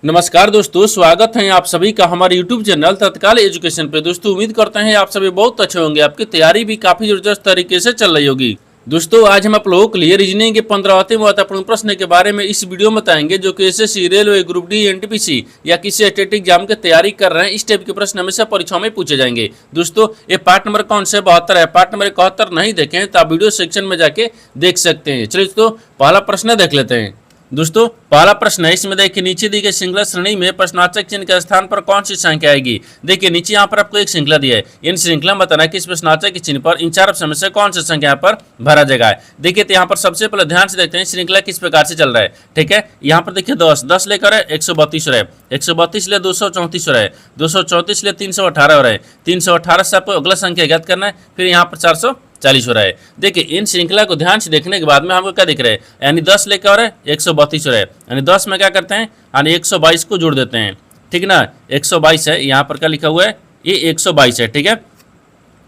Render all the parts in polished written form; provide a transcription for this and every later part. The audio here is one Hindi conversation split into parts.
नमस्कार दोस्तों, स्वागत है आप सभी का हमारे YouTube चैनल तत्काल एजुकेशन पे। दोस्तों उम्मीद करते हैं आप सभी बहुत अच्छे होंगे, आपकी तैयारी भी काफी जबरदस्त तरीके से चल रही होगी। दोस्तों आज हम आप लोगों के लिए रीजनिंग के 15वें महत्वपूर्ण प्रश्न के बारे में इस वीडियो में बताएंगे, जो कि SSC, railway, group D, NTPC या किसी स्टेट एग्जाम की तैयारी कर रहे हैं। इस टाइप के प्रश्न हमेशा परीक्षाओं में पूछे जाएंगे। दोस्तों ये पार्ट नंबर कौन से 72 है, पार्ट नंबर 71 नहीं देखें तो आप वीडियो सेक्शन में जाके देख सकते हैं। चलिए दोस्तों पहला प्रश्न देख लेते हैं। दोस्तों पहला प्रश्न है, इसमें देखिए नीचे दी गई श्रृंखला श्रेणी में प्रश्नार्थक चिन्ह के स्थान पर कौन सी संख्या आएगी। देखिए नीचे यहाँ पर आपको एक श्रृंखला दी है, इन श्रृंखला में बताना है कि इस प्रश्नार्थक के चिन्ह पर इन चार ऑप्शन में से कौन सी संख्या यहाँ पर भरा जाएगा। देखिए तो यहाँ पर सबसे पहले ध्यान से देखते हैं श्रृंखला किस प्रकार से चल रहा है। ठीक है, यहाँ पर देखिए 10 लेकर है 132 रहे, 132 ले 234 रहे, 234 ले 318 रहे, 318 से आपको अगला संख्या ज्ञात करना है, फिर यहाँ पर 440 हो रहा है। देखिए इन श्रृंखला को ध्यान से देखने के बाद में हमको क्या दिख रहा है, यानी 10 लेकर और 132 हो रहा है, यानी 10 में क्या करते हैं, यानी 122 को जोड़ देते हैं। ठीक ना, 122 है, यहाँ पर क्या लिखा हुआ है, ये 122 है। ठीक है,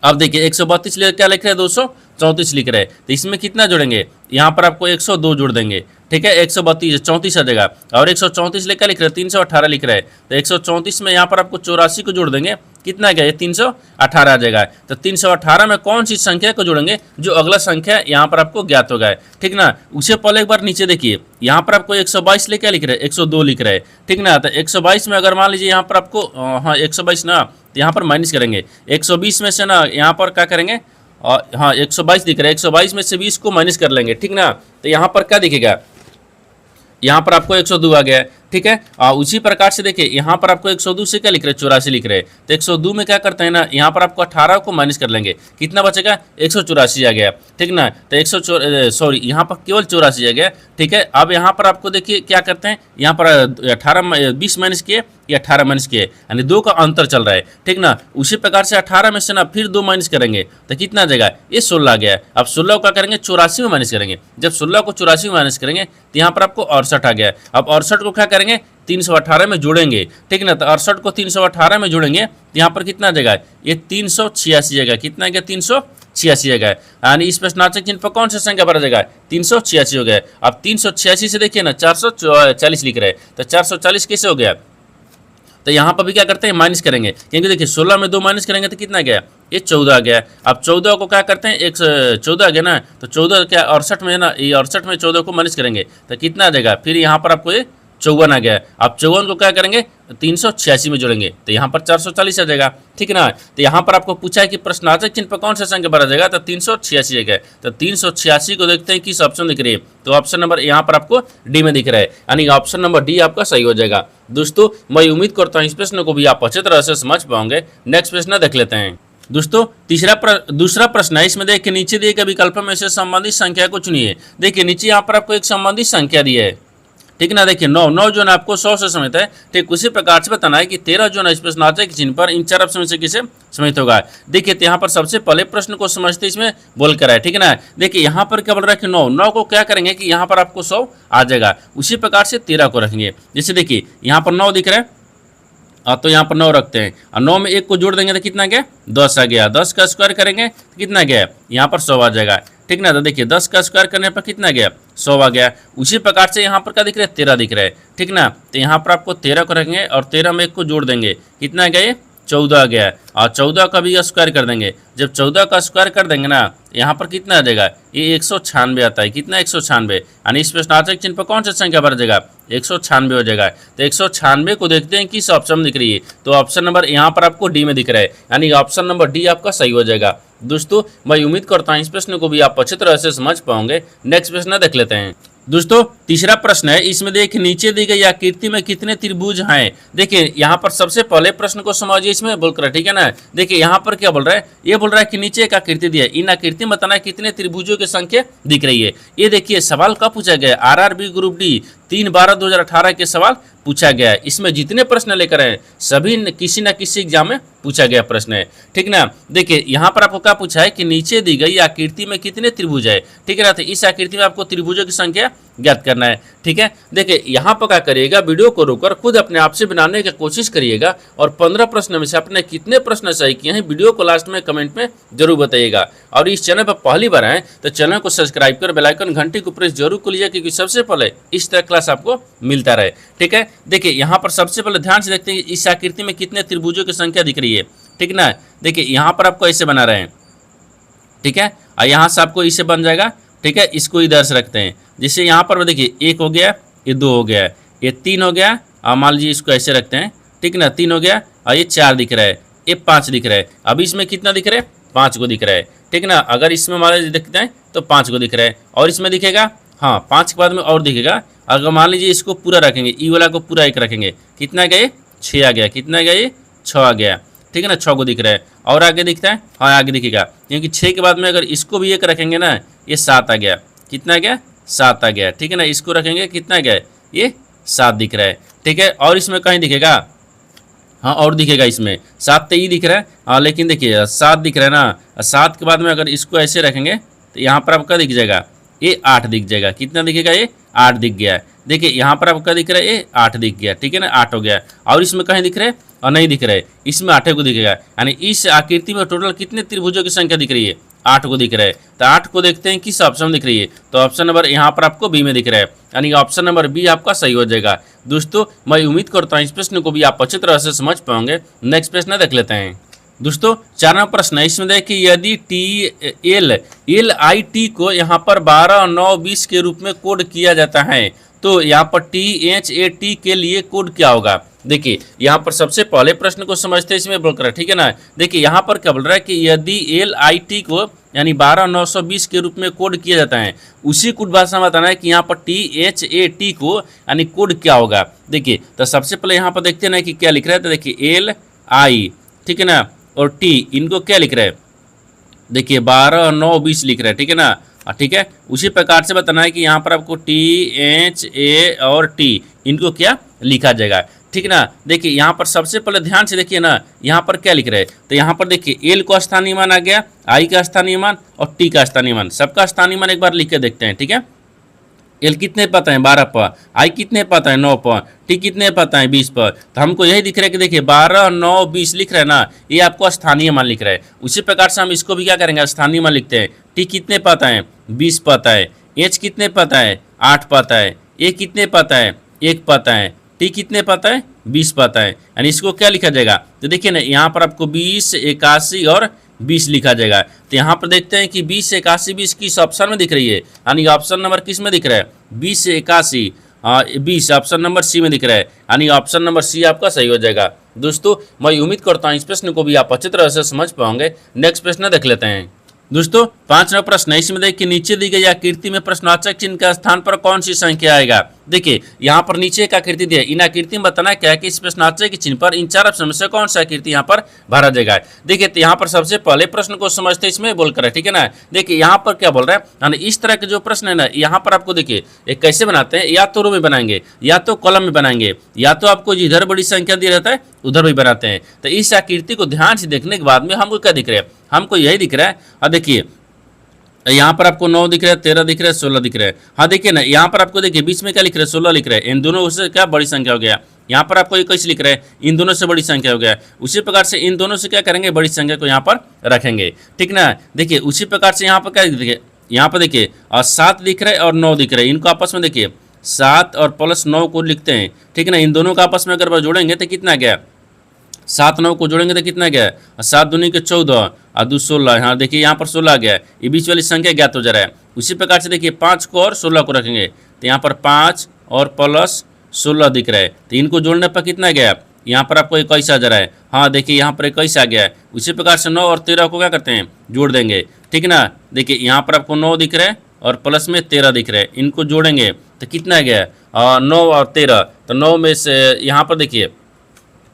अब देखिए 132 ले क्या लिख रहे हैं, 234 लिख रहे हैं, तो इसमें कितना जोड़ेंगे, यहाँ पर आपको 102 जोड़ देंगे। ठीक है, 132 34 आ जाएगा, और 134 ले क्या लिख रहे हैं, 318 लिख रहे हैं, तो 134 में यहाँ पर आपको 84 को जोड़ देंगे, कितना गया, 318 आ जाएगा। तो 318 में कौन सी संख्या को जोड़ेंगे, जो अगला संख्या यहाँ पर आपको ज्ञात होगा। ठीक ना, उससे पहले एक बार नीचे देखिए, यहाँ पर आपको 122 ले क्या लिख रहे हैं, 102 लिख रहे हैं। ठीक ना, तो 122 में अगर मान लीजिए यहाँ पर आपको 122 ना, तो यहाँ पर माइनस करेंगे, 120 में से ना यहाँ पर क्या करेंगे, 122 दिख रहा है, 122 में से 20 को माइनस कर लेंगे। ठीक ना, तो यहाँ पर क्या दिखेगा, यहाँ पर आपको 102 आ गया है। ठीक है, उसी प्रकार से देखिए यहाँ पर आपको 102 से क्या लिख रहे हैं, 84 लिख रहे हैं, तो 102 में क्या करते हैं ना, यहाँ पर आपको 18 को माइनस कर लेंगे, कितना बचेगा, 184 आ गया। ठीक ना, तो यहाँ पर केवल 84 आ गया। ठीक है, अब यहाँ पर आपको देखिए क्या करते हैं, यहाँ पर 20 माइनस किए या 18 माइनस किए, यानी 2 का अंतर चल रहा है। ठीक ना, उसी प्रकार से 18 में से ना फिर 2 माइनस करेंगे तो कितना आ जाएगा, ये 16 आ गया। अब 16 को क्या करेंगे, 84 में माइनस करेंगे, जब 16 को 84 में माइनस करेंगे तो यहाँ पर आपको 68 आ गया। अब 68 को क्या करेंगे, 318 में जोड़ेंगे। ठीक ना, तो 68 को 318 में जोड़ेंगे तो यहाँ पर कितना आ जाएगा, ये 386 जाएगा, कितना आ गया, 386 जाएगा, यानी इस प्रश्नार्थक चिन्ह पर कौन सा संख्या भरा जाएगा, 386 हो गया। अब 386 से देखिए ना 440 लिख रहे हैं, तो 440 कैसे हो गया, तो यहाँ पर भी क्या करते हैं, माइनस करेंगे, क्योंकि देखिए 16 में 2 माइनस करेंगे तो कितना गया, ये 14 आ गया। अब 14 को क्या करते हैं, 14 आ गया ना, तो 14 क्या 68 में है ना, ये 68 में 14 को माइनस करेंगे तो कितना आ जाएगा, फिर यहाँ पर आपको ये 54 आ गया। अब 54 को क्या करेंगे, 386 में जोड़ेंगे तो यहाँ पर 440 आ जाएगा। ठीक ना, तो यहाँ पर आपको पूछा है कि प्रश्नार्थक चिन्ह पर कौन सा संख्या भरा जाएगा, तो 386 आ गया। तो 386 को देखते हैं किस ऑप्शन दिख रही है, तो ऑप्शन नंबर यहाँ पर आपको डी में दिख रहा है, यानी ऑप्शन नंबर डी आपका सही हो जाएगा। दोस्तों मैं उम्मीद करता हूँ इस प्रश्न को भी आप अच्छे तरह से समझ पाओगे। नेक्स्ट प्रश्न देख लेते हैं। दोस्तों दूसरा प्रश्न है, इसमें देखिए नीचे दिए गए विकल्पों में से संबंधित संख्या को चुनिए। देखिए नीचे यहाँ पर आपको एक संबंधित संख्या दी है। ठीक ना, देखिए 9 जो है आपको 100 से समित है। ठीक उसी प्रकार से बताना है कि 13 जो है इस प्रश्नार्थक चिन्ह पर इन चार ऑप्शन से किसे समित होगा। देखिए तो यहाँ पर सबसे पहले प्रश्न को समझते इसमें बोल कर है। ठीक है ना, देखिए यहाँ पर क्या बोल रहा है कि 9 को क्या करेंगे कि यहाँ पर आपको 100 आ जाएगा, उसी प्रकार से 13 को रखेंगे। जैसे देखिए यहाँ पर 9 दिख रहा है, तो यहाँ पर 9 रखते हैं, और 9 में 1 को जोड़ देंगे तो कितना गया, 10 आ गया। 10 का स्क्वायर करेंगे तो कितना गया, यहाँ पर 100 आ जाएगा। ठीक ना, तो देखिए 10 का स्क्वायर करने पर कितना गया, 100 आ गया। उसी प्रकार से यहाँ पर क्या दिख रहा है, 13 दिख रहा है। ठीक ना, तो यहाँ पर आपको 13 को रखेंगे और 13 में 1 को जोड़ देंगे, कितना गया, 14 आ गया, और 14 का भी स्क्वायर कर देंगे। जब 14 का स्क्वायर कर देंगे ना, यहाँ पर कितना आ जाएगा, ये 196 आता है, कितना 196, यानी इस प्रश्नार्थक चिन्ह पर कौन सा संख्या भर जाएगा, 196 हो जाएगा। तो 196 को देखते हैं किस ऑप्शन में दिख रही है, तो ऑप्शन नंबर यहाँ पर आपको डी में दिख रहा है, यानी ऑप्शन नंबर डी आपका सही हो जाएगा। दोस्तों मैं उम्मीद करता हूँ इस प्रश्न को भी आप अच्छी तरह से समझ पाओगे। नेक्स्ट प्रश्न देख लेते हैं। दोस्तों तीसरा प्रश्न है, इसमें देखिए नीचे दी गई आकृति में कितने त्रिभुज हैं। देखिए यहाँ पर सबसे पहले प्रश्न को समझिए, इसमें बोल कर, ठीक है ना। देखिए यहाँ पर क्या बोल रहा है, ये बोल रहा है कि नीचे एक आकृति दी है, इन आकृति में बताना है कितने त्रिभुजों की संख्या दिख रही है। ये देखिए सवाल कब पूछा गया, आरआरबी ग्रुप डी 3/12/2018 के सवाल पूछा गया है। इसमें जितने प्रश्न लेकर आए सभी किसी न किसी एग्जाम में पूछा गया प्रश्न है। ठीक ना, देखिए यहाँ पर आपको क्या पूछा है कि नीचे दी गई आकृति में कितने त्रिभुज है। ठीक है ना, तो इस आकृति में आपको त्रिभुजों की संख्या ज्ञात करना है। ठीक है, देखिए यहाँ पर क्या करिएगा, वीडियो को रोककर खुद अपने आप से बनाने की कोशिश करिएगा और 15 प्रश्न में से अपने कितने प्रश्न सही किए हैं वीडियो को लास्ट में कमेंट में जरूर बताइएगा। और इस चैनल पर पहली बार आए तो चैनल को सब्सक्राइब कर बेल आइकन घंटी को प्रेस जरूर कर लीजिए, क्योंकि सबसे पहले इस तरह क्लास आपको मिलता रहे। ठीक है, देखिए यहाँ पर सबसे पहले ध्यान से देखते हैं इस आकृति में कितने त्रिभुजों की संख्या दिख रही है। ठीक ना, देखिए यहाँ पर आपको ऐसे बना रहे हैं। ठीक है, और यहाँ से आपको इसे बन जाएगा। ठीक है, इसको इधर से रखते हैं, जैसे यहाँ पर देखिए 1 हो गया, ये 2 हो गया, ये 3 हो गया, और मान लीजिए इसको ऐसे रखते हैं। ठीक ना, 3 हो गया, और ये 4 दिख रहा है, ये 5 दिख रहा है। अब इसमें कितना दिख रहा है, 5 को दिख रहा है। ठीक ना, अगर इसमें मान लीजिए देखते हैं तो 5 को दिख रहा है, और इसमें दिखेगा, हाँ 5 के बाद में और दिखेगा। अगर मान लीजिए इसको पूरा रखेंगे, ई वाला को पूरा 1 रखेंगे, कितना गए 6 आ गया, कितना गया ये 6 आ गया। ठीक है ना, 6 को दिख रहा है, और आगे दिखता है, हाँ आगे दिखेगा, क्योंकि 6 के बाद में अगर इसको भी 1 रखेंगे ना, ये 7 आ गया, कितना गया 7 आ गया। ठीक है ना, इसको रखेंगे, कितना गया ये 7 दिख रहा है। ठीक है, और इसमें कहीं दिखेगा, हाँ और दिखेगा, इसमें 7 तो ई दिख रहा है, हाँ लेकिन देखिए 7 दिख रहा है ना, 7 के बाद में अगर इसको ऐसे रखेंगे तो यहाँ पर आपका दिख जाएगा ये 8 दिख जाएगा, कितना दिखेगा ये 8 दिख गया। देखिए यहाँ पर आपका दिख रहा है ये 8 दिख गया। ठीक है ना, 8 हो गया, और इसमें कहीं दिख रहा है और नहीं दिख रहा है, इसमें 8 को दिखेगा। यानी इस आकृति में टोटल कितने त्रिभुजों की संख्या दिख रही है, 8 को दिख रहा है। तो 8 को देखते हैं किस ऑप्शन में दिख रही है, तो ऑप्शन नंबर यहाँ पर आपको बी में दिख रहा है, यानी ऑप्शन नंबर बी आपका सही हो जाएगा। दोस्तों मैं उम्मीद करता हूँ इस प्रश्न को भी आप अच्छी तरह से समझ पाओगे। नेक्स्ट प्रश्न देख लेते हैं। दोस्तों 4 नंबर प्रश्न है, इसमें देखिए यदि LIT को यहाँ पर 12, 9, 20 के रूप में कोड किया जाता है तो यहाँ पर THAT के लिए कोड क्या होगा। देखिए यहाँ पर सबसे पहले प्रश्न को समझते हैं, इसमें बोल कर, ठीक है ना। देखिए यहाँ पर क्या बोल रहा है कि यदि LIT को यानी 12,920 के रूप में कोड किया जाता है, उसी कोड भाषा में बताना है कि यहाँ पर THAT को यानी कोड क्या होगा। देखिए तो सबसे पहले यहाँ पर देखते हैं ना कि क्या लिख रहा है, तो देखिए LI, ठीक है ना, और T इनको क्या लिख रहा है, देखिए 12, 9, 20 लिख रहा है। ठीक है ना, ठीक है, उसी प्रकार से बताना है कि यहाँ पर आपको THA और T इनको क्या लिखा जाएगा। ठीक है ना, देखिए यहाँ पर सबसे पहले ध्यान से देखिए ना, यहाँ पर क्या लिख रहे हैं, तो यहाँ पर देखिए L को स्थानीय मान आ गया, I का स्थानीय मान और T का स्थानीय मान, सबका स्थानीय मान एक बार लिख के देखते हैं। ठीक है, L कितने पता है 12 पर, I कितने पता है 9 पर, T कितने पता है 20 पर। तो हमको यही दिख रहा है कि देखिए 12, 9, 20 लिख रहा है ना, ये आपको स्थानीय मान लिख रहा है। उसी प्रकार से हम इसको भी क्या करेंगे, स्थानीय मान लिखते हैं। T कितने पता है 20 पता है, H कितने पता है 8 पता है, A कितने पता है 1 पता है, T कितने पता है 20 पता है, यानी इसको क्या लिखा जाएगा, तो देखिए ना यहाँ पर आपको 20, 81 और 20 लिखा जाएगा। तो यहाँ पर देखते हैं कि 20, 81, 20 किस ऑप्शन में दिख रही है, यानी ऑप्शन नंबर किस में दिख रहा है, 20, 81, 20 ऑप्शन नंबर सी में दिख रहा है, यानी ऑप्शन नंबर सी आपका सही हो जाएगा। दोस्तों मैं उम्मीद करता हूँ इस प्रश्न को भी आप अच्छी तरह से समझ पाओगे। नेक्स्ट प्रश्न देख लेते हैं। दोस्तों 5 नंबर प्रश्न है, इसमें देखिए नीचे दी गई आकृति में प्रश्नवाचक चिन्ह का स्थान पर कौन सी संख्या आएगा। देखिए यहाँ पर नीचे एक आकृति दी है, इन आकृति में बताना क्या है कि इस प्रश्नवाचक के चिन्ह पर इन 4 ऑप्शन में से कौन सा आकृति यहाँ पर भरा जाएगा। देखिए तो यहाँ पर सबसे पहले प्रश्न को समझते इसमें बोल कर, ठीक है ना। देखिए यहाँ पर क्या बोल रहा है, यानी इस तरह के जो प्रश्न है ना, यहाँ पर आपको देखिए एक कैसे बनाते हैं, या तो रो में बनाएंगे या तो कॉलम में बनाएंगे, या तो आपको जिधर बड़ी संख्या दी रहता है उधर भी बनाते हैं। तो इस आकृति को ध्यान से देखने के बाद में हमको क्या दिख रहा है, हमको यही दिख रहा है। और देखिए यहाँ पर आपको 9 दिख रहा है, 13 दिख रहा है, 16 दिख रहा है। हाँ देखिए ना, यहाँ पर आपको देखिए बीच में क्या लिख रहा है, 16 लिख रहा है, इन दोनों से क्या बड़ी संख्या हो गया। यहाँ पर आपको 21 लिख रहा है, इन दोनों से बड़ी संख्या हो गया। उसी प्रकार से इन दोनों से क्या करेंगे, बड़ी संख्या को यहाँ पर रखेंगे। ठीक ना, देखिए उसी प्रकार से यहाँ पर क्या देखिए, यहाँ पर देखिए और 7 दिख रहा है और 9 दिख रहा है, इनको आपस में देखिए 7 और प्लस 9 को लिखते हैं। ठीक है ना, इन दोनों को आपस में अगर जोड़ेंगे तो कितना गया, 7, 9 को जोड़ेंगे तो कितना गया, 7 दूनी के 14 और 2 16। हाँ देखिए यहाँ पर 16 आ गया, ये बीच वाली संख्या ज्ञात हो जा रहा है। उसी प्रकार से देखिए 5 को और 16 को रखेंगे तो यहाँ पर 5 और प्लस 16 दिख रहा है, तो इनको जोड़ने पर कितना गया, यहाँ पर आपको 21 आ जा रहा है। हाँ देखिए यहाँ पर 21 आ गया है। उसी प्रकार से 9 और 13 को क्या करते हैं, जोड़ देंगे। ठीक है ना, देखिए यहाँ पर आपको 9 दिख रहा है और प्लस में 13 दिख रहा है, इनको जोड़ेंगे तो कितना गया, 9 और 13। तो 9 में से यहाँ पर देखिए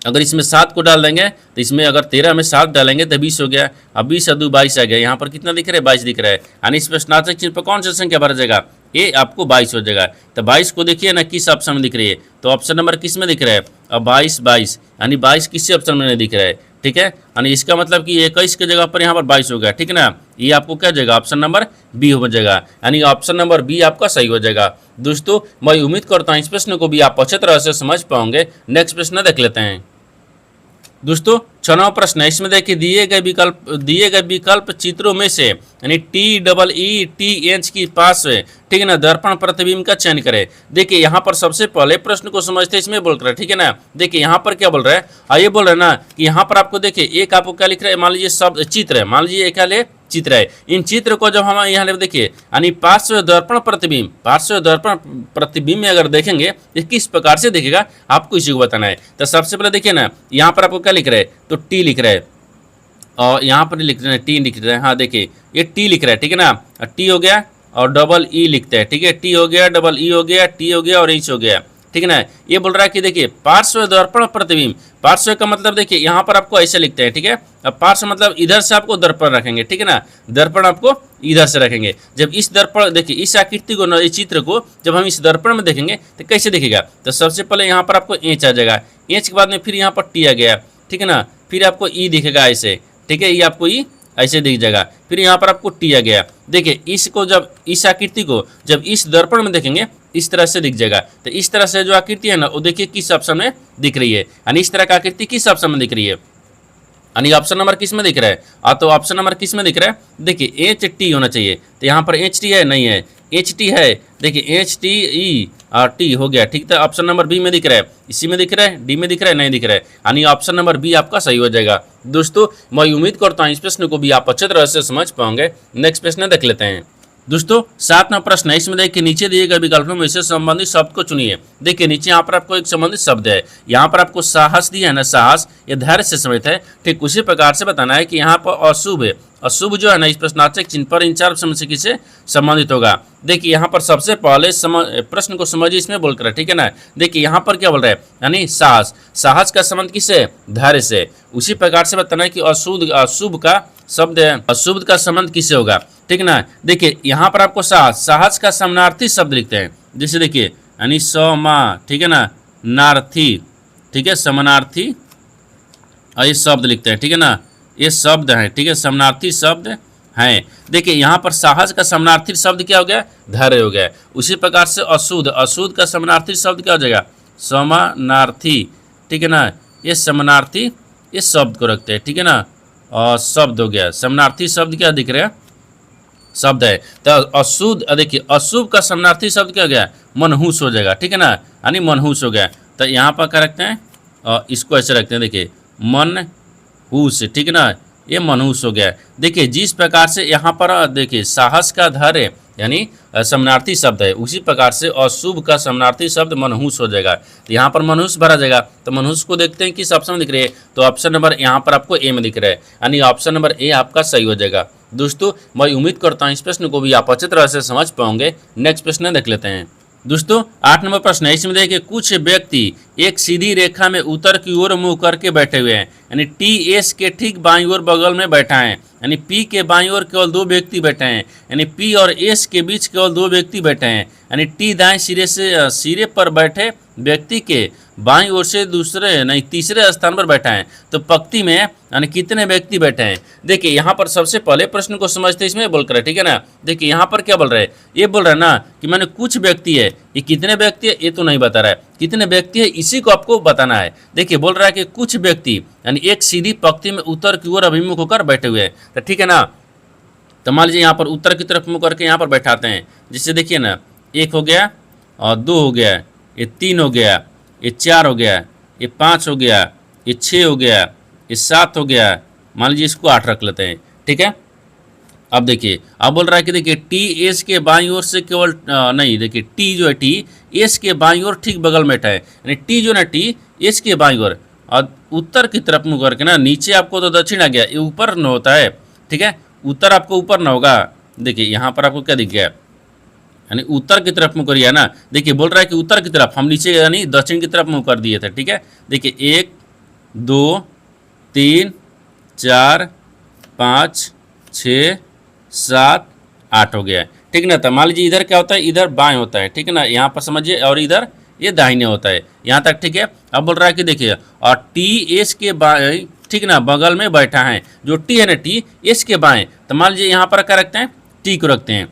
अगर इसमें 7 को डाल देंगे तो इसमें अगर 13 में 7 डालेंगे तो 20 हो गया। अब 20 और 2 22 आ गया, यहाँ पर कितना दिख रहा है, 22 दिख रहा है। यानी इस प्रश्नार्थक चिन्ह पर कौन सा संख्या भरा जाएगा, ये आपको 22 हो जाएगा। तो 22 को देखिए ना किस ऑप्शन में दिख रही है, तो ऑप्शन नंबर किस में दिख रहा है, अब 22 22 यानी 22 किसी ऑप्शन में नहीं दिख रहा है, ठीक है। यानी इसका मतलब कि 21 की जगह पर यहाँ पर 22 हो गया, ठीक है ना। ये आपको क्या जाएगा, ऑप्शन नंबर बी हो जाएगा, यानी ऑप्शन नंबर बी आपका सही हो जाएगा। दोस्तों मैं उम्मीद करता हूँ इस प्रश्न को भी आप अच्छे तरह से समझ पाओगे। नेक्स्ट प्रश्न देख लेते हैं। दोस्तों 6वां प्रश्न है, इसमें देखिए दिए गए विकल्प चित्रों में से यानी TEE की पास है, ठीक है ना, दर्पण प्रतिबिंब का चयन करें। देखिए यहाँ पर सबसे पहले प्रश्न को समझते इसमें बोल रहा है, ठीक है ना। देखिए यहाँ पर क्या बोल रहा है, ये बोल रहा है ना कि यहाँ पर आपको देखिए एक आपको क्या लिख रहा है, मान लीजिए शब्द चित्र है, मान लीजिए क्या ले चित्र है। इन चित्र को जब हम यहाँ देखिए यानी पार्श्व दर्पण प्रतिबिंब में अगर देखेंगे तो किस प्रकार से दिखेगा आपको इसी को बताना है। तो सबसे पहले देखिए ना यहाँ पर आपको क्या लिख रहा है, तो टी लिख रहा है और यहाँ पर लिख रहे हैं टी लिख रहे हैं, हाँ देखिए ये टी लिख रहा है, ठीक है ना। टी हो गया और डबल ई लिखते हैं, ठीक है, टी हो गया, डबल ई हो गया, टी हो गया और एच हो गया, ठीक है ना। ये बोल रहा है कि देखिए पार्श्व दर्पण प्रतिबिंब, पार्श्व का मतलब देखिए यहाँ पर आपको ऐसे लिखते हैं, ठीक है। अब पार्श्व मतलब इधर से आपको दर्पण रखेंगे, ठीक है ना, दर्पण आपको इधर से रखेंगे। जब इस दर्पण देखिए इस आकृति को, इस चित्र को जब हम इस दर्पण में देखेंगे तो कैसे दिखेगा, तो सबसे पहले यहाँ पर आपको एच आ जाएगा, एच के बाद में फिर यहाँ पर टी आ गया, ठीक है ना, फिर आपको ई दिखेगा ऐसे, ठीक है, ये आपको ई ऐसे दिख जाएगा, फिर यहाँ पर आपको टी आ गया। देखिए इसको जब इस आकृति को जब इस दर्पण में देखेंगे इस तरह से दिख जाएगा। तो इस तरह से जो आकृति है ना वो देखिए किस ऑप्शन में दिख रही है, यानी इस तरह का आकृति किस ऑप्शन में दिख रही है, यानी ऑप्शन नंबर किस में दिख रहा है, तो ऑप्शन नंबर किस में दिख रहा है, देखिए एच टी होना चाहिए। तो यहाँ पर एच टी है, नहीं है, एच टी है, देखिए एच टी ई और टी हो गया, ठीक है। ऑप्शन नंबर बी में दिख रहा है, इसी में दिख रहा है, डी में दिख रहा है, नहीं दिख रहा है, यानी ऑप्शन नंबर बी आपका सही हो जाएगा। दोस्तों मैं उम्मीद करता हूँ इस प्रश्न को भी आप अच्छे तरह से समझ पाओगे। नेक्स्ट प्रश्न देख लेते हैं। दोस्तों 7वां प्रश्न है, इसमें देखिए नीचे दिए गए विकल्पों में से संबंधित शब्द को चुनिए। देखिए नीचे यहाँ पर आपको एक संबंधित शब्द है, यहाँ पर आपको साहस दिया है ना, साहस ये धैर्य से समेत है, ठीक उसी प्रकार से बताना है कि यहाँ पर अशुभ है, अशुभ जो है ना इस प्रश्नार्थक चिन्ह पर इन 4 समय से किसे संबंधित होगा। देखिए यहाँ पर सबसे पहले प्रश्न को समझिए, इसमें बोलकर, ठीक है ना। देखिए यहाँ पर क्या बोल रहा है, यानी साहस, साहस का संबंध किससे, धैर्य से। उसी प्रकार से बताना है कि अशुभ का शब्द है, अशुभ का संबंध किससे होगा, ठीक है ना। देखिए यहाँ पर आपको साहस, साहस का समानार्थी शब्द लिखते हैं, जैसे देखिए यानी समा, ठीक है ना, नार्थी, ठीक है, समानार्थी और ये शब्द लिखते हैं, ठीक है ना, ये शब्द है, ठीक है, समानार्थी शब्द हैं। देखिए यहाँ पर साहस का समानार्थी शब्द क्या हो गया, धैर्य हो गया। उसी प्रकार से अशुद्ध, अशुद्ध का समानार्थी शब्द क्या हो जाएगा, समानार्थी, ठीक है ना, ये समानार्थी ये शब्द को रखते हैं, ठीक है ना, और शब्द हो गया, समानार्थी शब्द क्या दिख रहा है, शब्द है। तो अशुद्ध, देखिए अशुभ का समानार्थी शब्द क्या हो गया, मनहूस हो जाएगा, ठीक है ना, यानी मनहूस हो गया। तो यहाँ पर क्या रखते हैं, और इसको ऐसे रखते हैं, देखिए मनहूस, ठीक है ना, ये मनहूस हो गया। देखिए जिस प्रकार से यहाँ पर देखिए साहस का धैर्य यानी समानार्थी शब्द है, उसी प्रकार से अशुभ का समानार्थी शब्द मनहूस हो जाएगा। तो यहाँ पर मनहूस भरा जाएगा। तो मनहूस को देखते हैं किस ऑप्शन में दिख रही है, तो ऑप्शन नंबर यहाँ पर आपको ए में दिख रहा है, यानी ऑप्शन नंबर ए आपका सही हो जाएगा। दोस्तों मैं उम्मीद करता हूँ इस प्रश्न को भी आप अच्छी तरह से समझ पाओगे। नेक्स्ट प्रश्न देख लेते हैं। दोस्तों 8 नंबर प्रश्न है, इसमें देखिए कुछ व्यक्ति एक सीधी रेखा में उत्तर की ओर मुंह करके बैठे हुए हैं, यानी टी एस के ठीक बाईं ओर बगल में बैठा है, यानी पी के बाईं ओर केवल 2 व्यक्ति बैठे हैं, यानी पी और एस के बीच केवल 2 व्यक्ति बैठे हैं, यानी टी दाएं सिरे पर बैठे व्यक्ति के बाईं ओर से तीसरे स्थान पर बैठा है। तो पंक्ति में यानी कितने व्यक्ति बैठे हैं। देखिए यहाँ पर सबसे पहले प्रश्न को समझते इसमें बोल कर, ठीक है ना। देखिए यहाँ पर क्या बोल रहा है, ये बोल रहा है ना कि मैंने कुछ व्यक्ति है, ये कितने व्यक्ति है ये तो नहीं बता रहा है, कितने व्यक्ति है इसी को आपको बताना है। देखिए बोल रहा है कि कुछ व्यक्ति यानी एक सीधी पंक्ति में उत्तर की ओर अभिमुख होकर बैठे हुए हैं, तो ठीक है ना। तो मान लीजिए यहाँ पर उत्तर की तरफ मुँह करके यहाँ पर बैठाते हैं, जिससे देखिए ना 1 हो गया और 2 हो गया, ये 3 हो गया, ये 4 हो गया, ये 5 हो गया, ये 6 हो गया, ये 7 हो गया, मान लीजिए इसको 8 रख लेते हैं, ठीक है। अब देखिए अब बोल रहा है कि देखिए टी एस के बाईं ओर से केवल नहीं, देखिए टी जो है टी एस के बाईं ओर ठीक बगल में बैठा है, यानी टी जो ना टी एस के बाईं ओर और उत्तर की तरफ मुँह करके ना, नीचे आपको तो दक्षिण आ गया, ये ऊपर न होता है, ठीक है, उत्तर आपको ऊपर न होगा। देखिए यहाँ पर आपको क्या दिख गया, यानी उत्तर की तरफ मुँह करिए ना। देखिए बोल रहा है कि उत्तर की तरफ, हम नीचे यानी दक्षिण की तरफ मुँह कर दिए थे, ठीक है। देखिए 1 2 3 4 5 6 7 8 हो गया, ठीक ना। तो मान लीजिए इधर क्या होता है, इधर बाएं होता है, ठीक है ना, यहाँ पर समझिए, और इधर ये दाहिने होता है, यहाँ तक ठीक है। अब बोल रहा है कि देखिए और टी एस के बाएं, ठीक ना, बगल में बैठा है, जो टी है ना, टी एस के बाएं, तो मान लीजिए यहाँ पर क्या रखते हैं, टी को रखते हैं,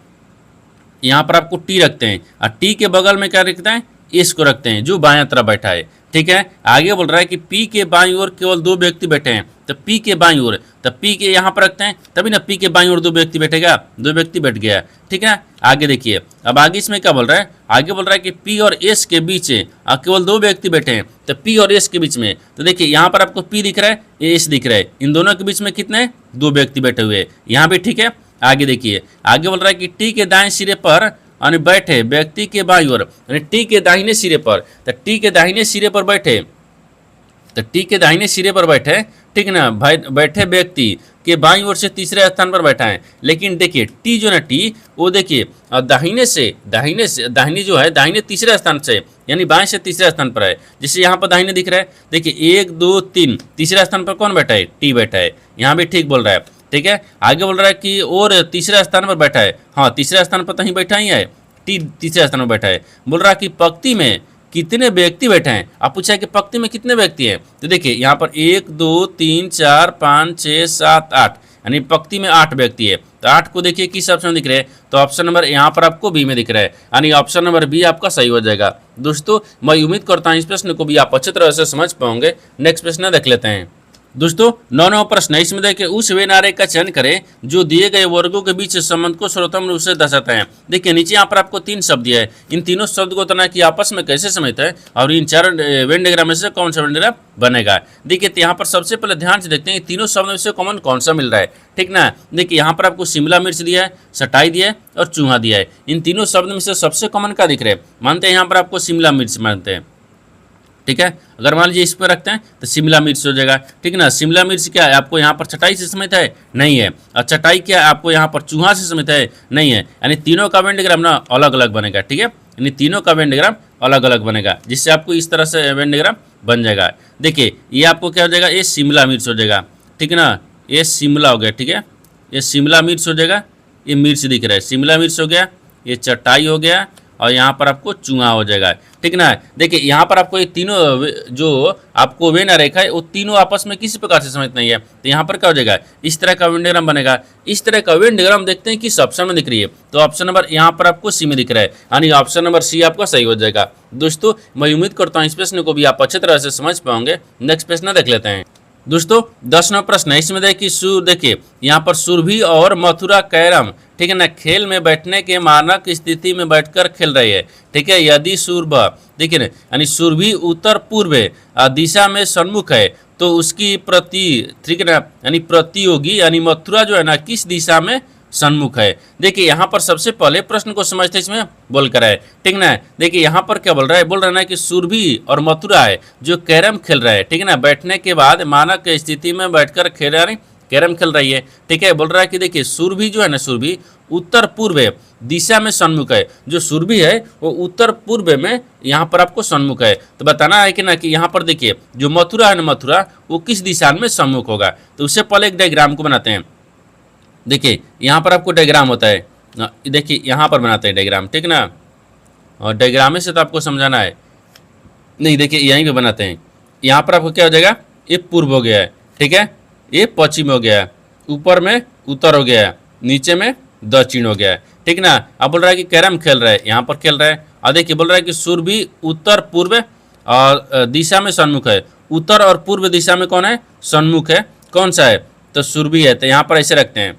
यहाँ पर आपको टी रखते हैं, और टी के बगल में क्या रखते हैं, एस को रखते हैं, जो बाएं तरफ बैठा है, ठीक है। आगे बोल रहा है कि पी के बाईं ओर केवल 2 व्यक्ति बैठे हैं, तो पी के बाईं ओर, तो पी के यहाँ पर रखते हैं, तभी ना पी के बाईं ओर 2 व्यक्ति बैठेगा, 2 व्यक्ति बैठ गया, ठीक है। आगे देखिए, अब आगे इसमें क्या बोल रहा है, आगे बोल रहा है कि पी और एस के बीच केवल 2 व्यक्ति बैठे हैं, तो पी और एस के बीच में, तो देखिए यहाँ पर आपको पी दिख रहा है, एस दिख रहा है, इन दोनों के बीच में कितने 2 व्यक्ति बैठे हुए हैं, यहाँ भी ठीक है। आगे देखिए, आगे बोल रहा है कि टी के दाएं सिरे पर यानी बैठे व्यक्ति के बाईं ओर, यानी टी के दाहिने सिरे पर, तो टी के दाहिने सिरे पर बैठे, तो टी के दाहिने सिरे पर बैठे, ठीक ना, भाई बैठे व्यक्ति के बाईं ओर से तीसरे स्थान पर बैठा है। लेकिन देखिए टी जो ना, टी वो देखिए दाहिने जो है, दाहिने तीसरे स्थान से, यानी बाएं से तीसरे स्थान पर है। जैसे यहाँ पर दाहिने दिख रहा है, देखिए 1 2 3 तीसरे स्थान पर कौन बैठा है, टी बैठा है, यहाँ भी ठीक बोल रहा है, ठीक है। आगे बोल रहा है कि और तीसरे स्थान पर बैठा है, हाँ तीसरे स्थान पर तो ही बैठा ही है, टी तीसरे स्थान पर बैठा है। बोल रहा है कि पंक्ति में कितने व्यक्ति बैठे हैं, आप पूछा है कि पंक्ति में कितने व्यक्ति हैं, तो देखिए यहाँ पर 1 2 3 4 5 6 7 8, यानी पंक्ति में 8 व्यक्ति है। तो 8 को देखिए किस ऑप्शन में दिख रहे हैं, तो ऑप्शन नंबर यहाँ पर आपको बी में दिख रहा है, यानी ऑप्शन नंबर बी आपका सही हो जाएगा। दोस्तों मैं उम्मीद करता हूँ इस प्रश्न को भी आप अच्छी तरह से समझ पाओगे। नेक्स्ट प्रश्न देख लेते हैं। दोस्तों 9वां प्रश्न है, इसमें देखिए उस वे नारे का चयन करें जो दिए गए वर्गों के बीच संबंध को सर्वोत्तम रूप से दर्शाता है। देखिए नीचे यहाँ पर आपको 3 शब्द दिया है, इन तीनों शब्द को तना कि आपस में कैसे समझता है और इन 4 वेन डायग्राम में से कौन सा वेन डायग्राम बनेगा। देखिए तो यहाँ पर सबसे पहले ध्यान से देखते हैं तीनों शब्द में से कॉमन कौन सा मिल रहा है, ठीक ना। देखिए यहाँ पर आपको शिमला मिर्च दिया है, सटाई दिया है और चूहा दिया है। इन तीनों शब्द में से सबसे कॉमन क्या दिख रहे हैं, मानते हैं यहाँ पर आपको शिमला मिर्च मानते हैं, ठीक है। अगर मान लीजिए इस पर रखते हैं तो शिमला मिर्च हो जाएगा, ठीक ना। शिमला मिर्च क्या है, आपको यहाँ पर चटाई से समझता है, नहीं है। और चटाई क्या है, आपको यहाँ पर चूहा से समझता है, नहीं है। यानी तीनों का वेन डायग्राम ना अलग अलग बनेगा, ठीक है। यानी तीनों का वेन डायग्राम अलग अलग बनेगा, जिससे आपको इस तरह से वेन डायग्राम बन जाएगा। देखिए ये आपको क्या हो जाएगा, ये शिमला मिर्च हो जाएगा, ठीक है ना, ये शिमला हो गया, ठीक है, ये शिमला मिर्च हो जाएगा, ये मिर्च दिख रहा है, शिमला मिर्च हो गया, ये चटाई हो गया, और यहाँ पर आपको चूहा हो जाएगा, ठीक ना। देखिए यहाँ पर आपको ये तीनों जो आपको वेन रेखा है वो तीनों आपस में किसी प्रकार से समझ नहीं है, तो यहाँ पर क्या हो जाएगा, इस तरह का वेन डायग्राम बनेगा। इस तरह का वेन डायग्राम देखते हैं किस ऑप्शन में दिख रही है, तो ऑप्शन नंबर यहाँ पर आपको सी में दिख रहा है, यानी ऑप्शन नंबर सी आपका सही हो जाएगा। दोस्तों मैं उम्मीद करता हूँ इस प्रश्न को भी आप अच्छी तरह से समझ पाओगे। नेक्स्ट प्रश्न देख लेते हैं। दोस्तों 10वां प्रश्न है, इसमें देखिए यहाँ पर सुरभि और मथुरा कैरम, ठीक है ना, खेल में बैठने के मानक स्थिति में बैठकर खेल रही है, ठीक है। यदि सुरभ, देखिए ना, यानी सुरभि उत्तर पूर्व दिशा में सन्मुख है तो उसकी ठीक है ना, यानी प्रतियोगी यानी मथुरा जो है ना किस दिशा में सन्मुख है। देखिए यहाँ पर सबसे पहले प्रश्न को समझते इसमें बोल कर है, ठीक ना। देखिए यहाँ पर क्या बोल रहा है, बोल रहा है ना कि सुरभि और मथुरा है जो कैरम खेल रहा है, ठीक है ना, बैठने के बाद मानक स्थिति में बैठकर खेल रहा है, कैरम खेल रही है, ठीक है। बोल रहा है कि देखिए सुरभि जो है ना, सुरभि उत्तर पूर्व दिशा में सन्मुख है, जो सुरभि है वो उत्तर पूर्व में यहाँ पर आपको सन्मुख है। तो बताना है कि ना कि यहाँ पर देखिए जो मथुरा है ना, मथुरा वो किस दिशा में सन्मुख होगा। तो उससे पहले एक डायग्राम को बनाते हैं। देखिए यहाँ पर आपको डायग्राम होता है, देखिए यहाँ पर बनाते हैं डायग्राम, ठीक ना, और डायग्राम से तो आपको समझाना है नहीं। देखिए यहीं पे बनाते हैं, यहाँ पर आपको क्या हो जाएगा, ये पूर्व हो गया है, ठीक है, ये पश्चिम हो गया है, ऊपर में उत्तर हो गया है, नीचे में दक्षिण हो गया है, ठीक ना। अब बोल रहा है कि कैरम खेल रहा है, यहाँ पर खेल रहा है। और देखिए बोल रहा है कि सुरभि उत्तर पूर्व और दिशा में सन्मुख है, उत्तर और पूर्व दिशा में कौन है, सन्मुख है, कौन सा है, तो सुरभि है। तो यहाँ पर ऐसे रखते हैं,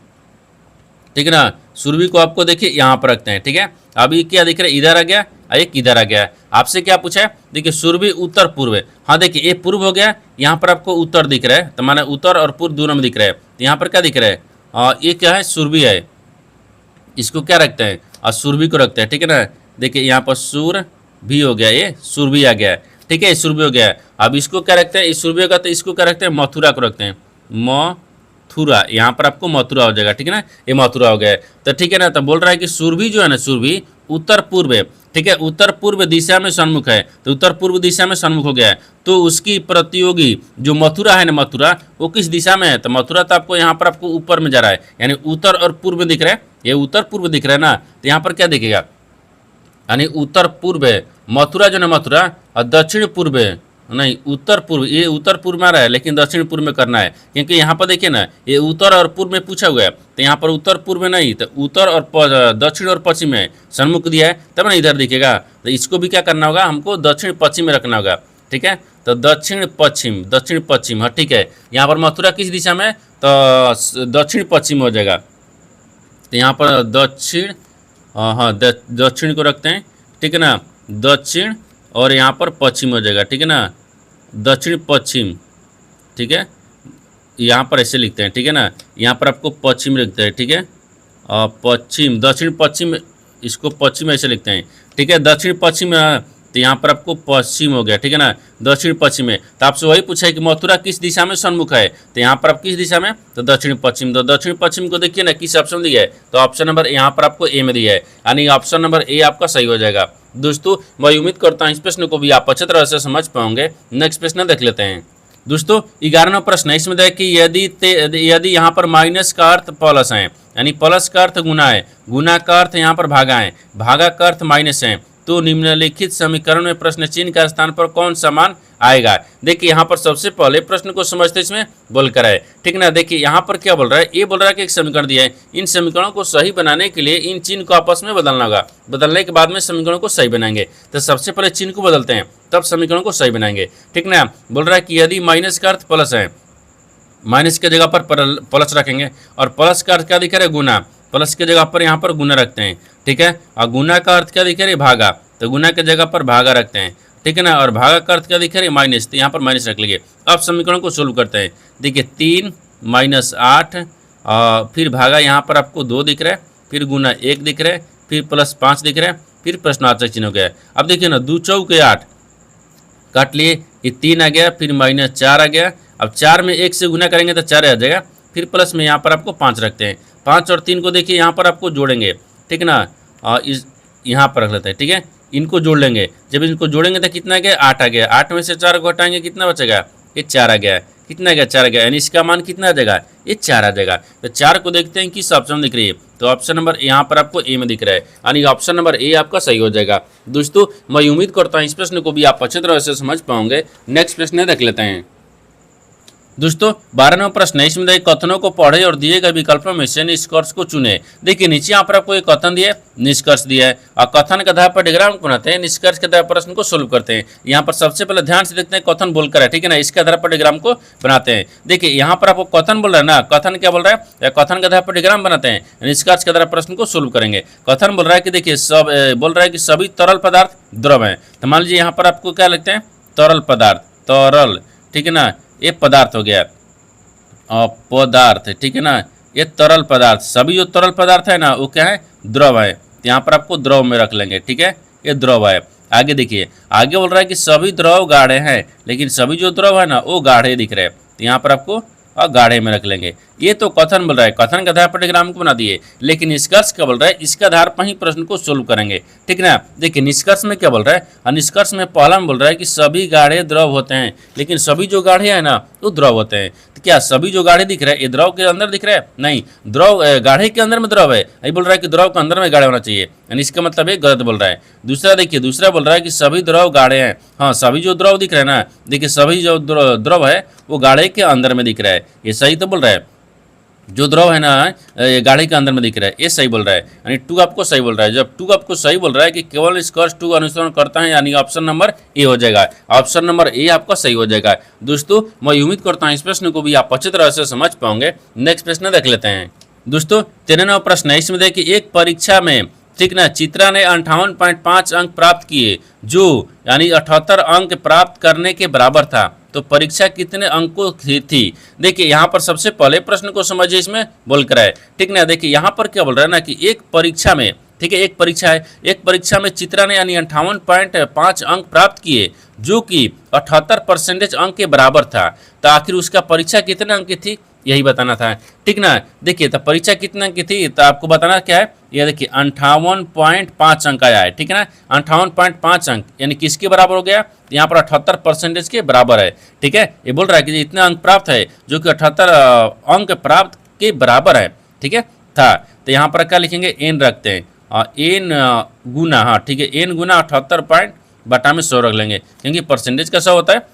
ठीक है ना, सुरभि को आपको देखिए यहाँ पर रखते हैं, ठीक है। अब ये क्या दिख रहा है, इधर आ गया, एक इधर आ गया। आपसे क्या पूछा है, देखिए सुरभि उत्तर पूर्व, हाँ देखिए ये पूर्व हो गया, यहाँ पर आपको उत्तर दिख रहा है, तो माने उत्तर और पूर्व दोनों में दिख रहा है। तो यहाँ पर क्या दिख रहा है, ये क्या है, सुरभि है, इसको क्या रखते हैं, और सुरभि को रखते हैं, ठीक है ना। देखिए यहाँ पर सुर भी हो गया, ये सुरभि आ गया, ठीक है, सुरभि हो गया। अब इसको क्या रखते हैं, इस सुरभि का, तो इसको क्या रखते हैं, मथुरा को रखते हैं, मथुरा, यहाँ पर आपको मथुरा हो जाएगा, ठीक है ना, ये मथुरा हो गया। तो ठीक है ना, तो बोल रहा है कि सुरभि जो है ना, सुरभि उत्तर पूर्व है, ठीक है, उत्तर पूर्व दिशा में सन्मुख है, तो उत्तर पूर्व दिशा में सन्मुख हो गया है। तो उसकी प्रतियोगी जो मथुरा है ना, मथुरा वो किस दिशा में है, तो मथुरा तो आपको यहाँ पर आपको ऊपर में जा रहा है, यानी उत्तर और पूर्व में दिख रहा है, ये उत्तर पूर्व दिख रहा है ना, तो यहाँ पर क्या दिखेगा, यानी उत्तर पूर्व है, मथुरा जो ना मथुरा, और दक्षिण पूर्व है, नहीं उत्तर पूर्व, ये उत्तर पूर्व में आ रहा है लेकिन दक्षिण पूर्व में करना है, क्योंकि यहाँ पर देखिए ना ये उत्तर और पूर्व में पूछा हुआ है, तो यहाँ पर उत्तर पूर्व में नहीं, तो उत्तर और दक्षिण और पश्चिम में सन्मुख दिया है, तब ना इधर दिखेगा, तो इसको भी क्या करना होगा, हमको दक्षिण पश्चिम में रखना होगा। ठीक है, तो दक्षिण पश्चिम, हाँ ठीक है। यहाँ पर मथुरा किस दिशा में, तो दक्षिण पश्चिम हो जाएगा, तो यहाँ पर दक्षिण, हाँ दक्षिण को रखते हैं, ठीक है ना, दक्षिण और यहाँ पर पश्चिम हो जाएगा, ठीक है ना, दक्षिण पश्चिम, ठीक है, यहाँ पर ऐसे लिखते हैं, ठीक है ना, यहाँ पर आपको पश्चिम लिखते हैं, ठीक है, पश्चिम, दक्षिण पश्चिम, इसको पश्चिम ऐसे लिखते हैं, ठीक है, दक्षिण पश्चिम, तो यहाँ पर आपको पश्चिम हो गया, ठीक है ना, दक्षिण पश्चिम में। तो आपसे वही पूछा है कि मथुरा किस दिशा में सन्मुख है, तो यहाँ पर आप किस दिशा में, तो दक्षिण पश्चिम, तो दक्षिण पश्चिम को देखिए ना किस ऑप्शन दिया है, तो ऑप्शन नंबर यहाँ पर आपको ए में दिया है, यानी ऑप्शन नंबर ए आपका सही हो जाएगा। दोस्तों मैं उम्मीद करता हूँ इस प्रश्न को भी आप अच्छी तरह से समझ पाओगे। नेक्स्ट प्रश्न देख लेते हैं। दोस्तों 11वां प्रश्न है, इसमें देखिए कि यदि यहाँ पर माइनस का अर्थ प्लस है, यानी प्लस का अर्थ गुना है, गुना का अर्थ यहाँ पर भागा है, भागा का अर्थ माइनस है, तो निम्नलिखित समीकरण में प्रश्न चिन्ह का स्थान पर कौन सा मान आएगा। देखिए यहाँ पर सबसे पहले प्रश्न को समझते इसमें बोल कर है, ठीक ना। देखिए यहाँ पर क्या बोल रहा है, ये बोल रहा है कि एक समीकरण दिया है, इन समीकरणों को सही बनाने के लिए इन चिन्ह को आपस में बदलना होगा, बदलने के बाद में समीकरणों को सही बनाएंगे। तो सबसे पहले चिन्ह को बदलते हैं तब समीकरणों को सही बनाएंगे, ठीक ना। बोल रहा है कि यदि माइनस का अर्थ प्लस है, माइनस के जगह पर प्लस रखेंगे, और प्लस का अर्थ क्या दिख रहा है, गुना, प्लस के जगह पर यहाँ पर गुना रखते हैं, ठीक है। और गुना का अर्थ क्या दिख रहा है, भागा, तो गुना के जगह पर भागा रखते हैं, ठीक है ना। और भागा का अर्थ क्या दिख रहा है, माइनस, तो यहाँ पर माइनस रख लीजिए। अब समीकरण को सोल्व करते हैं। देखिए 3 - 8, फिर भागा यहाँ पर आपको 2 दिख रहा है, फिर गुना 1 दिख रहा है, फिर प्लस 5 दिख रहा है, फिर प्रश्नार्थक चिन्ह हो गया। अब देखिए ना 2 चौके 8 काट लिए, ये 3 आ गया, फिर -4 आ गया। अब 4 में 1 से गुना करेंगे तो 4 आ जाएगा, फिर प्लस में यहाँ पर आपको 5 रखते हैं। 5 और 3 को देखिए यहाँ पर आपको जोड़ेंगे, ठीक ना, इस यहाँ पर रख लेते हैं, ठीक है। इनको जोड़ लेंगे, जब इनको जोड़ेंगे तो कितना आ गया, 8 आ गया। 8 में से 4 को हटाएंगे, कितना बचेगा, ये 4 आ गया। कितना आ गया, 4 आ गया, यानी इसका मान कितना आ जाएगा, ये 4 आ जाएगा। तो 4 को देखते हैं किस ऑप्शन दिख रही है, तो ऑप्शन नंबर यहाँ पर आपको ए में दिख रहा है, यानी ऑप्शन नंबर ए आपका सही हो जाएगा। दोस्तों मैं उम्मीद करता हूँ इस प्रश्न को भी आप अच्छी तरह से समझ पाओगे। नेक्स्ट प्रश्न देख लेते हैं। दोस्तों 12वां प्रश्न है, इसमें देखिए कथनों को पढ़े और दिए गए विकल्पों में से निष्कर्ष को चुने। देखिए नीचे यहाँ पर आपको एक कथन दिया है, निष्कर्ष दिया है, और कथन के आधार पर डायग्राम बनाते हैं, निष्कर्ष के आधार पर प्रश्न को सोल्व करते हैं। यहाँ पर सबसे पहले ध्यान से देखते हैं कथन बोलकर है, ठीक है ना, इसके आधार पर डायग्राम को बनाते हैं। देखिए यहाँ पर आपको कथन बोल रहा है ना, कथन क्या बोल रहा है, कथन के आधार पर डायग्राम बनाते हैं, निष्कर्ष के आधार पर प्रश्न को सोल्व करेंगे। कथन बोल रहा है कि देखिए बोल रहा है कि सभी तरल पदार्थ द्रव है। तो मान लीजिए यहाँ पर आपको क्या लगता है, तरल पदार्थ, तरल, ठीक है ना, ये पदार्थ हो गया, पदार्थ, ठीक है ना, ये तरल पदार्थ। सभी जो तरल पदार्थ है ना वो क्या है, द्रव है। यहाँ पर आपको द्रव में रख लेंगे, ठीक है, ये द्रव है। आगे देखिए, आगे बोल रहा है कि सभी द्रव गाढ़े हैं, लेकिन सभी जो द्रव है ना वो गाढ़े दिख रहे हैं, तो यहाँ पर आपको गाढ़े में रख लेंगे। ये तो कथन बोल रहा है, कथन के आधार पर डायग्राम को बना दिए, लेकिन निष्कर्ष क्या बोल रहा है, इसके आधार पर ही प्रश्न को सोल्व करेंगे, ठीक ना। देखिए निष्कर्ष में क्या बोल रहा है, निष्कर्ष में पहला में बोल रहा है कि सभी गाढ़े द्रव होते हैं, लेकिन सभी जो गाढ़े हैं ना वो द्रव होते हैं। तो क्या सभी जो गाढ़े दिख रहे हैं ये द्रव के अंदर दिख रहा है, नहीं, द्रव गाढ़े के अंदर में द्रव है, यही बोल रहा है कि द्रव के अंदर में गाढ़े होना चाहिए, यानी इसका मतलब ये गलत बोल रहा है। दूसरा देखिए, दूसरा बोल रहा है कि सभी द्रव गाढ़े हैं। हाँ, सभी जो द्रव दिख रहे हैं ना, देखिए सभी जो द्रव है वो गाढ़े के अंदर में दिख रहा है, ये सही तो बोल रहा है। जो द्रव है ना ये गाढ़े के अंदर में दिख रहा है, ये सही बोल रहा है, यानी 2 आपको सही बोल रहा है। जब 2 आपको सही बोल रहा है कि केवल निष्कर्ष 2 अनुसरण करता है, यानी ऑप्शन नंबर ए हो जाएगा, ऑप्शन नंबर ए आपका सही हो जाएगा। दोस्तों मैं उम्मीद करता हूँ इस प्रश्न को भी आप अच्छी तरह से समझ पाओगे। नेक्स्ट प्रश्न देख लेते हैं। दोस्तों 13वां प्रश्न है, इसमें देखिए एक परीक्षा में, ठीक ना, चित्रा ने 58.5 अंक प्राप्त किए, जो यानी 78 अंक प्राप्त करने के बराबर था, तो परीक्षा कितने अंकों की थी। देखिए यहाँ पर सबसे पहले प्रश्न को समझिए, इसमें बोल कर है, ठीक ना। देखिए यहाँ पर क्या बोल रहा है ना कि एक परीक्षा में, ठीक है, एक परीक्षा है, एक परीक्षा में चित्रा ने यानी 58.5 अंक प्राप्त किए, जो कि 78% अंक के बराबर था। तो आखिर उसका परीक्षा कितने अंक की थी, यही बताना था, ठीक ना। देखिए तो परीक्षा कितने अंक की थी, तो आपको बताना क्या है, ये देखिए 58.5 अंक आया है, ठीक है ना। 58.5 अंक यानी किसके बराबर हो गया, यहाँ पर 78% के बराबर है, ठीक है। ये बोल रहा है कि इतना अंक प्राप्त है जो कि 78 अंक प्राप्त के बराबर है, ठीक है। था, तो यहाँ पर क्या लिखेंगे, एन रखते हैं, एन गुना, हाँ ठीक है, एन गुना 78 पॉइंट बटा में 100 रख लेंगे, क्योंकि परसेंटेज का 100 होता है।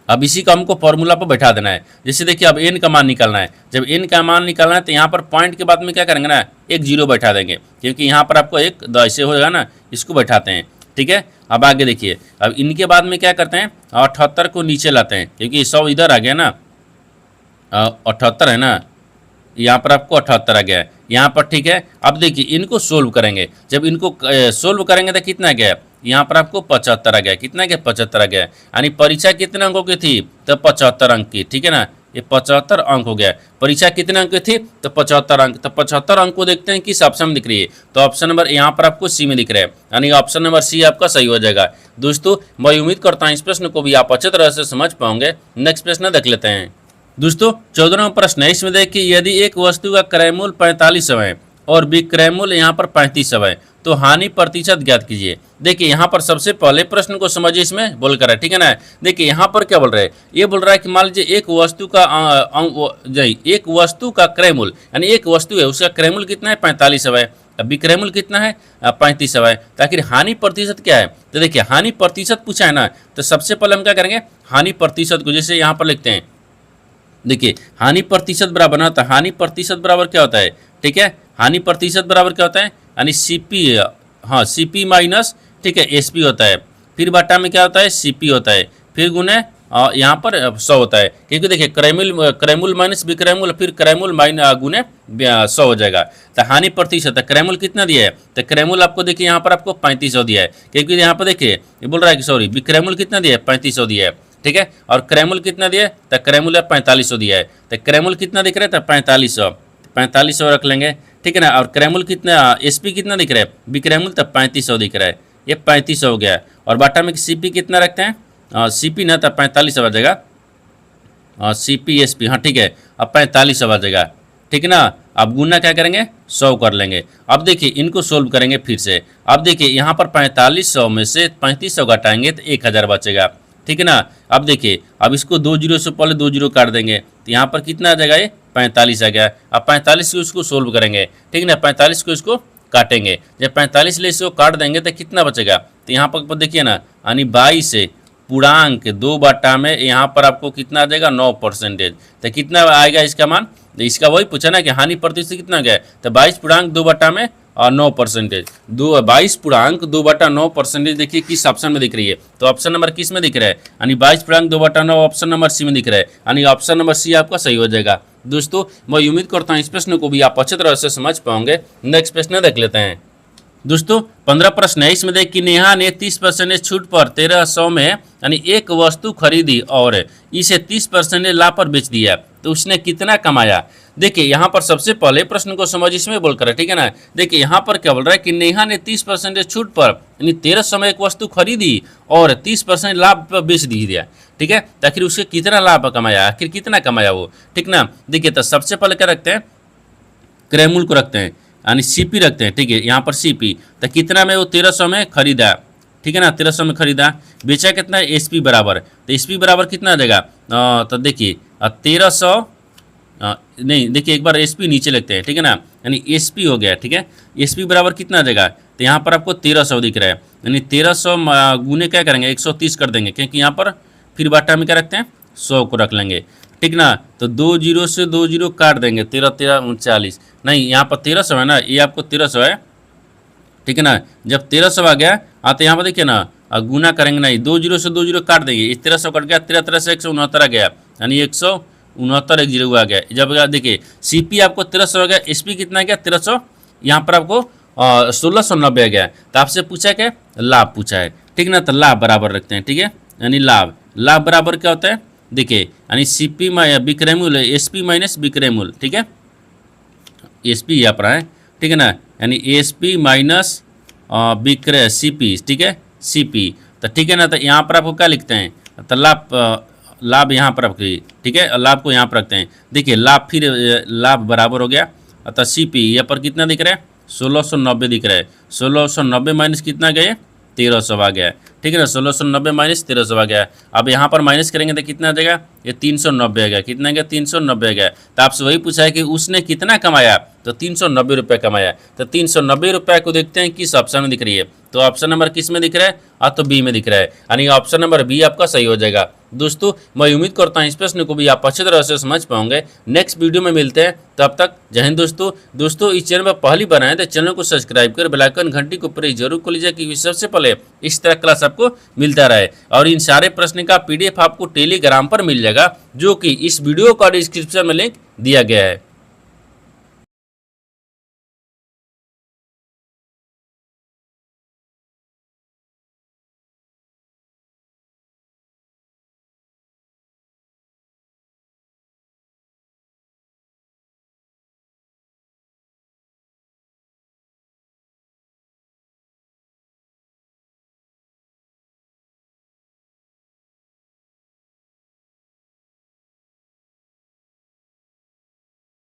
अब इसी को हमको फॉर्मूला पर बैठा देना है। जैसे देखिए अब एन का मान निकालना है, जब एन का मान निकालना है तो यहाँ पर पॉइंट के बाद में क्या करेंगे ना, एक जीरो बैठा देंगे, क्योंकि यहाँ पर आपको एक ऐसे होगा ना, इसको बैठाते हैं, ठीक है। अब आगे देखिए, अब इनके बाद में क्या करते हैं, 78 को नीचे लाते हैं, क्योंकि 100 इधर आ गया ना, 78 है ना, यहाँ पर आपको 78 आ गया है यहाँ पर, ठीक है। अब देखिए इनको सोल्व करेंगे, जब इनको सोल्व करेंगे तो कितना गया, यहाँ पर आपको 75 आ गया, कितना गया, 75 आ गया, यानी परीक्षा कितने अंकों की थी, तो 75 अंक की, ठीक है ना, ये 75 अंक हो गया। परीक्षा कितने अंक की थी, तो 75 अंक, तो 75 अंक को देखते हैं किस ऑप्शन में दिख रही है, तो ऑप्शन नंबर यहाँ पर आपको सी में दिख रहा है, यानी ऑप्शन नंबर सी आपका सही हो जाएगा। दोस्तों मैं उम्मीद करता हूँ इस प्रश्न को भी आप अच्छे तरह से समझ पाओगे। नेक्स्ट प्रश्न देख लेते हैं। दोस्तों 14वां प्रश्न है, इसमें देखिए यदि एक वस्तु का क्रय मूल्य 45 है और विक्रय मूल्य यहाँ पर 35 है, तो हानि प्रतिशत ज्ञात कीजिए। देखिए यहाँ पर सबसे पहले प्रश्न को समझिए, इसमें बोल कर है, ठीक है ना। देखिए यहाँ पर क्या बोल रहे हैं, ये बोल रहा है कि मान लीजिए एक वस्तु का क्रय मूल्य, यानी एक वस्तु है उसका क्रय मूल्य कितना है, 45 है, अब विक्रय मूल्य कितना है, 35 है, तो आखिर हानि प्रतिशत क्या है। तो देखिए हानि प्रतिशत पूछा है ना, तो सबसे पहले हम क्या करेंगे, हानि प्रतिशत को जैसे यहाँ पर लिखते हैं, देखिए हानि प्रतिशत बराबर ना, तो हानि प्रतिशत बराबर क्या होता है, ठीक है, हानि प्रतिशत बराबर क्या होता है, यानी सीपी, हाँ सीपी माइनस, ठीक है, एसपी होता है, फिर बटा में क्या होता है, सीपी होता है, फिर गुने यहाँ पर 100 होता है, क्योंकि देखिए क्रयमूल्य माइनस विक्रयमूल्य, फिर क्रयमूल्य माइनस गुने 100 हो जाएगा। तो हानि प्रतिशत क्रयमूल्य कितना दिया है, तो क्रयमूल्य आपको देखिए यहाँ पर आपको 3500 दिया है, क्योंकि यहाँ पर देखिए ये बोल रहा है कि सॉरी विक्रयमूल्य कितना दिया है, 3500 दिया है, ठीक है, और क्रयमूल्य कितना दिया है, तो क्रयमूल्य 4500 दिया है, तो क्रयमूल्य कितना दिख रहा है, तो 4500 रख लेंगे, ठीक है ना। और क्रयमूल्य कितना, एसपी कितना दिख रहा है, विक्रयमूल्य तो 3500 दिख रहा है, ये 3500 हो गया। और बाटा में सीपी कितना रखते हैं, सीपी ना तो 4500 आ जाएगा, सीपी एसपी, हाँ ठीक है, अब 4500 आ जाएगा, ठीक है ना। अब गुना क्या करेंगे, 100 कर लेंगे। अब देखिए इनको सोल्व करेंगे फिर से। अब देखिए यहाँ पर 4500 में से 3500 घटाएंगे तो 1000 बचेगा, ठीक है ना। अब देखिए अब इसको 2 जीरो से पहले 2 जीरो काट देंगे, तो यहाँ पर कितना आ जाएगा, ये 45 आ गया। अब 45 को इसको सोल्व करेंगे, ठीक है ना, 45 को इसको काटेंगे, जब 45 ले इसको काट देंगे तो कितना बचेगा, तो यहाँ पर देखिए ना, यानी 22 से पूर्णांक 2 बटा में यहाँ पर आपको कितना आ जाएगा, 9%। तो कितना आएगा इसका मान, तो इसका वही पूछा ना कि हानि प्रतिशत कितना गया, तो 22 पूर्णांक 2 बटा में और 9%, 22 पूर्णांक 2 बटा 9%। देखिए किस ऑप्शन में दिख रही है, तो ऑप्शन नंबर किस में दिख रहा है, यानी 22 पूर्णांक 2 बटा 9 ऑप्शन नंबर सी में दिख रहा है, यानी ऑप्शन नंबर सी आपका सही हो जाएगा। दोस्तों मैं उम्मीद करता हूँ इस प्रश्न को भी आप अच्छी तरह से समझ पाओगे। नेक्स्ट प्रश्न देख लेते हैं। दोस्तों 15 प्रश्न है, इसमें देख कि नेहा ने 30% छूट पर 1300 में यानी एक वस्तु खरीदी और इसे 30% लाभ पर बेच दिया, तो उसने कितना कमाया। देखिए यहाँ पर सबसे पहले प्रश्न को समझ इसमें बोलकर है, ठीक है ना। देखिए यहाँ पर क्या बोल रहा है कि नेहा ने 30% छूट पर यानी 1300 में एक वस्तु खरीदी और 30% लाभ पर बेच दिया, ठीक है, तो आखिर उसके कितना लाभ कमाया, आखिर कितना कमाया वो, ठीक ना। देखिए तो सबसे पहले क्या रखते हैं, क्रयमूल्य को रखते हैं, यानी सीपी रखते हैं, ठीक है, यहाँ पर सीपी, तो कितना में वो 1300 में खरीदा, ठीक है ना, 1300 में खरीदा, बेचा कितना है, एसपी बराबर, तो एसपी बराबर कितना आ जाएगा, तो देखिए 1300 नहीं, देखिए एक बार एसपी नीचे लिखते हैं, ठीक है ना, यानी एसपी हो गया, ठीक है, एसपी बराबर कितना आ जाएगा, तो यहाँ पर आपको 1300 दिख रहा है, यानी 1300 गुने क्या करेंगे 130 कर देंगे, क्योंकि यहाँ पर फिर बाटा में क्या रखते हैं 100 को रख लेंगे, ठीक ना। तो 2 जीरो से 2 जीरो काट देंगे, 13 13 39, नहीं यहाँ पर 1300 है ना, ये आपको 1300 है, ठीक है ना। जब 1300 आ गया तो यहाँ पर देखिए ना गुना करेंगे, नहीं 2 जीरो से 2 जीरो काट देंगे, 1300 कट गया, 13 13 से 169 आ गया, यानी 169 एक जीरो आ गया। जब देखिए सीपी आपको 1300 आ गया, एसपी कितना आ गया 1300, यहाँ पर आपको 1690 आ गया। तो आपसे पूछा क्या, लाभ पूछा है, ठीक ना, तो लाभ बराबर रखते हैं, ठीक है, यानी लाभ बराबर क्या होता है, देखिए यानी सीपी विक्रय मूल्य एसपी माइनस विक्रय मूल्य, ठीक है, एसपी यहाँ पर है, ठीक है ना, यानी एसपी माइनस विक्रय सीपी, ठीक है, सीपी, तो ठीक है ना। तो यहाँ पर आपको क्या लिखते हैं, तो लाभ यहाँ पर आपकी, ठीक है, लाभ को यहाँ पर रखते हैं। देखिए लाभ फिर लाभ बराबर हो गया, अतः सीपी यहाँ पर कितना दिख रहा है 1690 दिख रहा है, 1690 माइनस कितना गया 1300 आ गया, ठीक है ना, 1690 माइनस 1300 आ गया। अब यहाँ पर माइनस करेंगे तो कितना आ जाएगा, ये 390 आ गया, कितना आ गया 390 आ गया। तो आपसे वही पूछा है कि उसने कितना कमाया, तो 390 रुपये कमाया। तो 390 रुपये को देखते हैं किस ऑप्शन में दिख रही है। तो ऑप्शन नंबर किस में दिख रहा है? तो बी में दिख रहा है, यानी ऑप्शन नंबर बी आपका सही हो जाएगा। दोस्तों मैं उम्मीद करता हूँ इस प्रश्न को भी आप अच्छी तरह से समझ पाओगे। नेक्स्ट वीडियो में मिलते हैं, तब तक जय हिंद। दोस्तों इस चैनल पर पहली बार आए तो चैनल को सब्सक्राइब कर बेल आइकन घंटी को प्रेस जरूर कर लीजिए, क्योंकि सबसे पहले इस तरह क्लास आपको मिलता रहे। और इन सारे प्रश्न का PDF आपको टेलीग्राम पर मिल जाएगा, जो कि इस वीडियो का डिस्क्रिप्शन में लिंक दिया गया है।